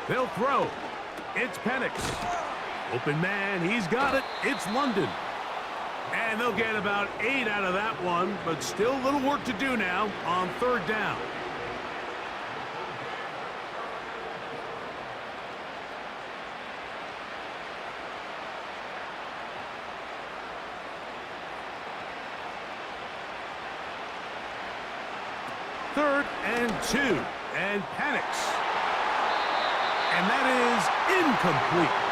They'll throw. It's Penix. Open man. He's got it. It's London. And they'll get about 8 out of that one, but still a little work to do now on third down. Third and 2, and Penix. And that is incomplete.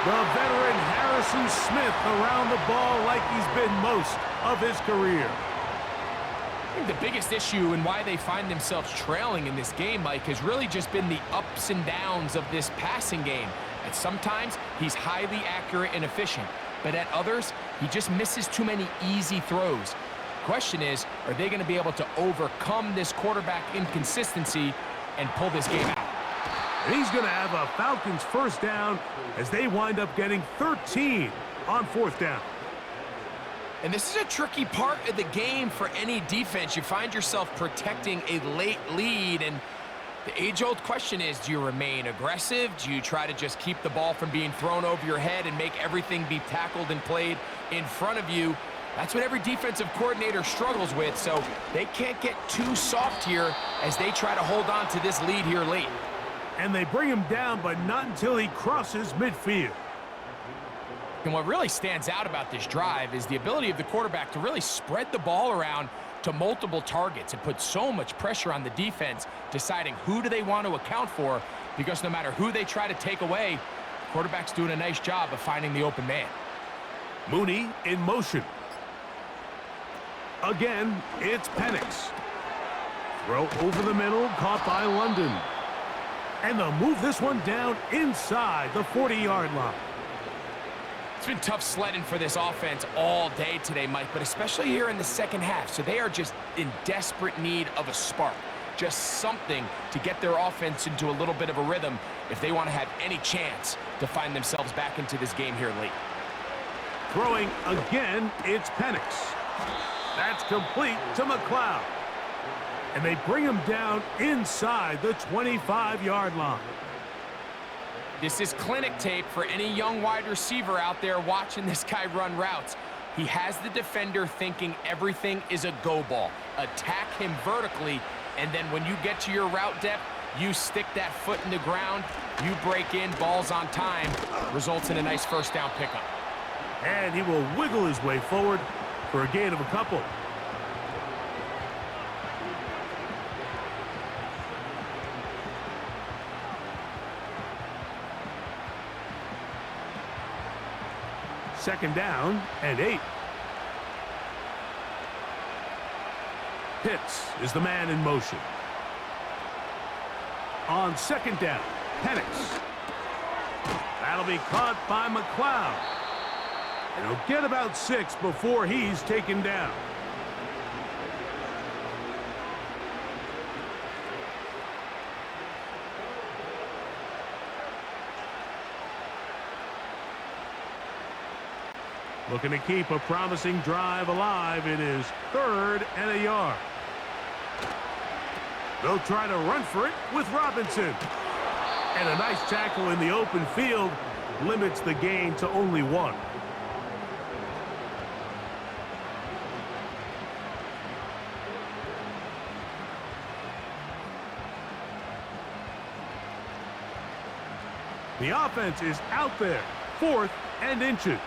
The veteran Harrison Smith around the ball like he's been most of his career. I think the biggest issue and why they find themselves trailing in this game, Mike, has really just been the ups and downs of this passing game. And sometimes he's highly accurate and efficient, but at others, he just misses too many easy throws. Question is, are they going to be able to overcome this quarterback inconsistency and pull this game out? And he's going to have a Falcons first down as they wind up getting 13 on fourth down. And this is a tricky part of the game for any defense. You find yourself protecting a late lead, and the age-old question is, do you remain aggressive? Do you try to just keep the ball from being thrown over your head and make everything be tackled and played in front of you? That's what every defensive coordinator struggles with, so they can't get too soft here as they try to hold on to this lead here late. And they bring him down, but not until he crosses midfield. And what really stands out about this drive is the ability of the quarterback to really spread the ball around to multiple targets and put so much pressure on the defense, deciding who do they want to account for, because no matter who they try to take away, the quarterback's doing a nice job of finding the open man. Mooney in motion. Again, it's Penix. Throw over the middle, caught by London. And they'll move this one down inside the 40-yard line. It's been tough sledding for this offense all day today, Mike, but especially here in the second half. So they are just in desperate need of a spark, just something to get their offense into a little bit of a rhythm if they want to have any chance to find themselves back into this game here late. Throwing again, it's Penix. That's complete to McLeod. And they bring him down inside the 25-yard line. This is clinic tape for any young wide receiver out there watching this guy run routes. He has the defender thinking everything is a go ball. Attack him vertically, and then when you get to your route depth, you stick that foot in the ground, you break in, balls on time, results in a nice first down pickup. And he will wiggle his way forward for a gain of a couple. Second down and 8. Pitts is the man in motion. On second down, Penix. That'll be caught by McLeod. And he'll get about 6 before he's taken down. Looking to keep a promising drive alive. It is 3rd and a yard. They'll try to run for it with Robinson. And a nice tackle in the open field limits the gain to only 1. The offense is out there, 4th and inches.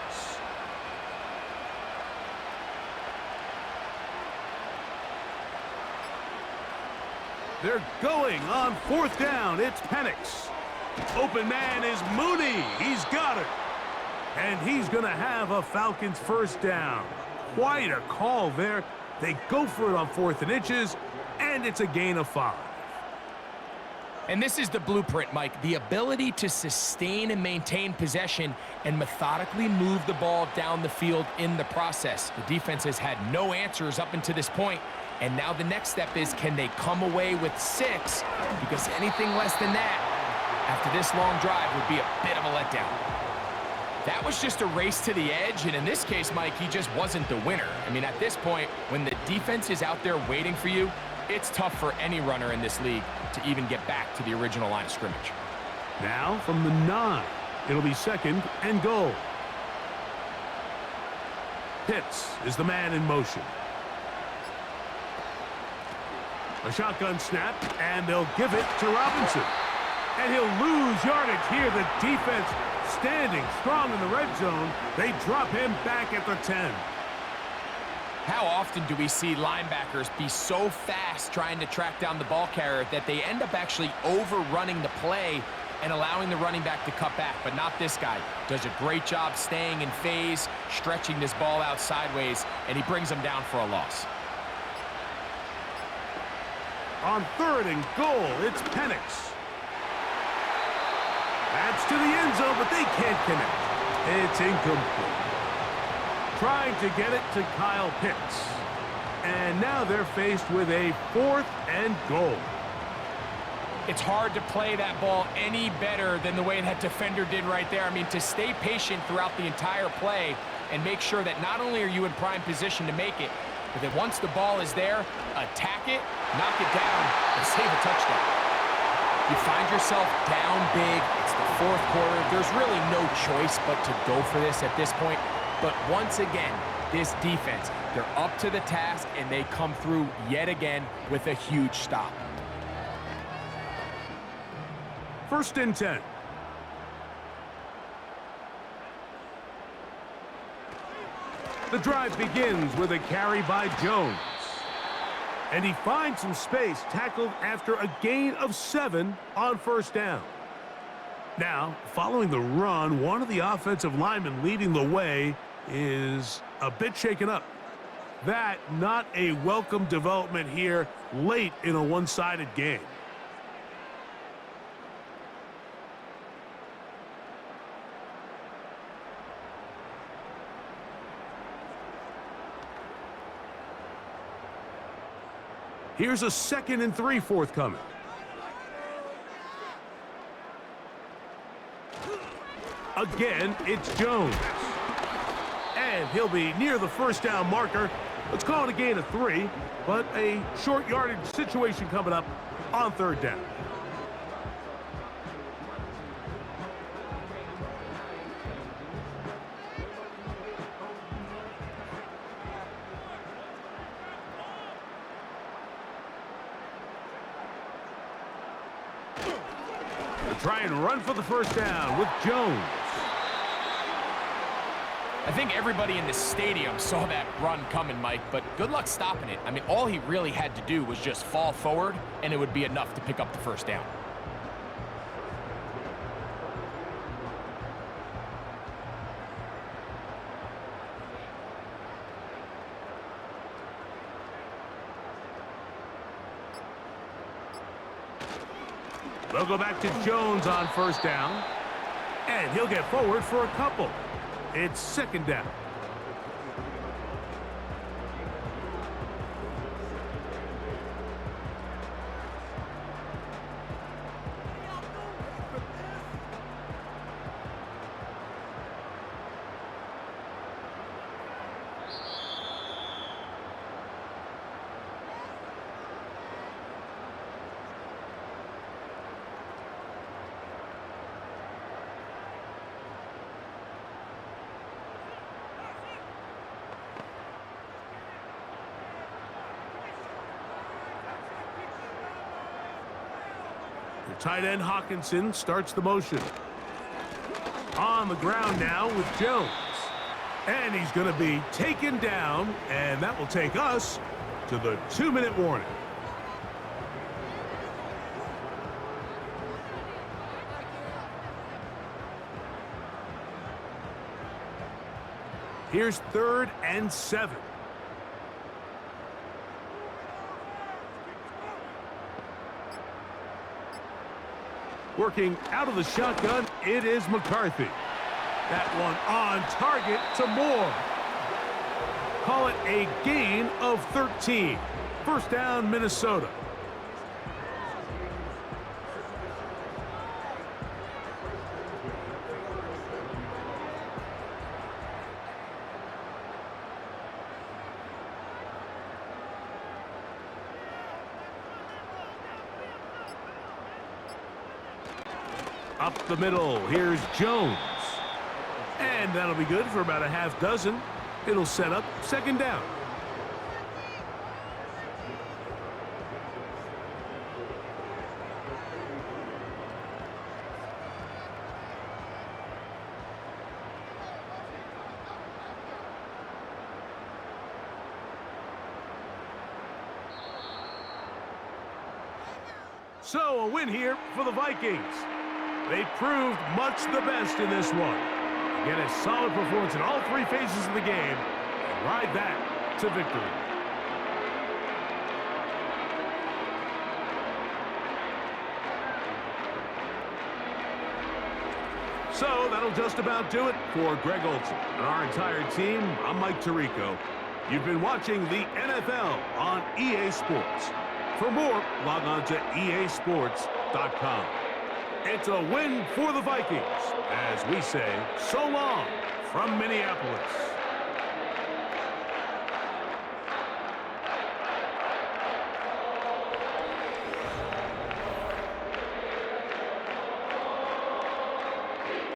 They're going on 4th down. It's Penix. Open man is Mooney. He's got it. And he's going to have a Falcons first down. Quite a call there. They go for it on 4th and inches, and it's a gain of 5. And this is the blueprint, Mike. The ability to sustain and maintain possession and methodically move the ball down the field in the process. The defense has had no answers up until this point. And now the next step is, can they come away with 6? Because anything less than that after this long drive would be a bit of a letdown. That was just a race to the edge, and in this case, Mike, he just wasn't the winner. I mean, at this point, when the defense is out there waiting for you, it's tough for any runner in this league to even get back to the original line of scrimmage. Now from the 9, it'll be 2nd and goal. Pitts is the man in motion. A shotgun snap, and they'll give it to Robinson. And he'll lose yardage here. The defense standing strong in the red zone. They drop him back at the 10. How often do we see linebackers be so fast trying to track down the ball carrier that they end up actually overrunning the play and allowing the running back to cut back? But not this guy. Does a great job staying in phase, stretching this ball out sideways, and he brings him down for a loss. On 3rd and goal, it's Penix. That's to the end zone, but they can't connect. It's incomplete. Trying to get it to Kyle Pitts. And now they're faced with a 4th and goal. It's hard to play that ball any better than the way that defender did right there. I mean, to stay patient throughout the entire play and make sure that not only are you in prime position to make it, but that once the ball is there, attack it, knock it down, and save a touchdown. You find yourself down big. It's the 4th quarter. There's really no choice but to go for this at this point. But once again, this defense, they're up to the task, and they come through yet again with a huge stop. 1st and 10. The drive begins with a carry by Jones. And he finds some space, tackled after a gain of 7 on 1st down. Now, following the run, one of the offensive linemen leading the way is a bit shaken up. That not a welcome development here late in a one-sided game. Here's a 2nd and 3 forthcoming. Again, it's Jones. And he'll be near the first down marker. Let's call it a gain of 3, but a short yardage situation coming up on 3rd down. They'll try and run for the first down with Jones. I think everybody in the stadium saw that run coming, Mike, but good luck stopping it. I mean, all he really had to do was just fall forward, and it would be enough to pick up the first down. They'll go back to Jones on first down, and he'll get forward for a couple. It's 2nd down. Tight end Hawkinson starts the motion. On the ground now with Jones. And he's going to be taken down, and that will take us to the 2-minute warning. Here's 3rd and 7. Working out of the shotgun, it is McCarthy. That one on target to Moore. Call it a gain of 13. First down, Minnesota. Up the middle, here's Jones. And that'll be good for about a half dozen. It'll set up 2nd down. So a win here for the Vikings. They proved much the best in this one. Get a solid performance in all 3 phases of the game and ride that to victory. So that'll just about do it for Greg Olson and our entire team. I'm Mike Tirico. You've been watching the NFL on EA Sports. For more, log on to easports.com. It's a win for the Vikings, as we say so long from Minneapolis.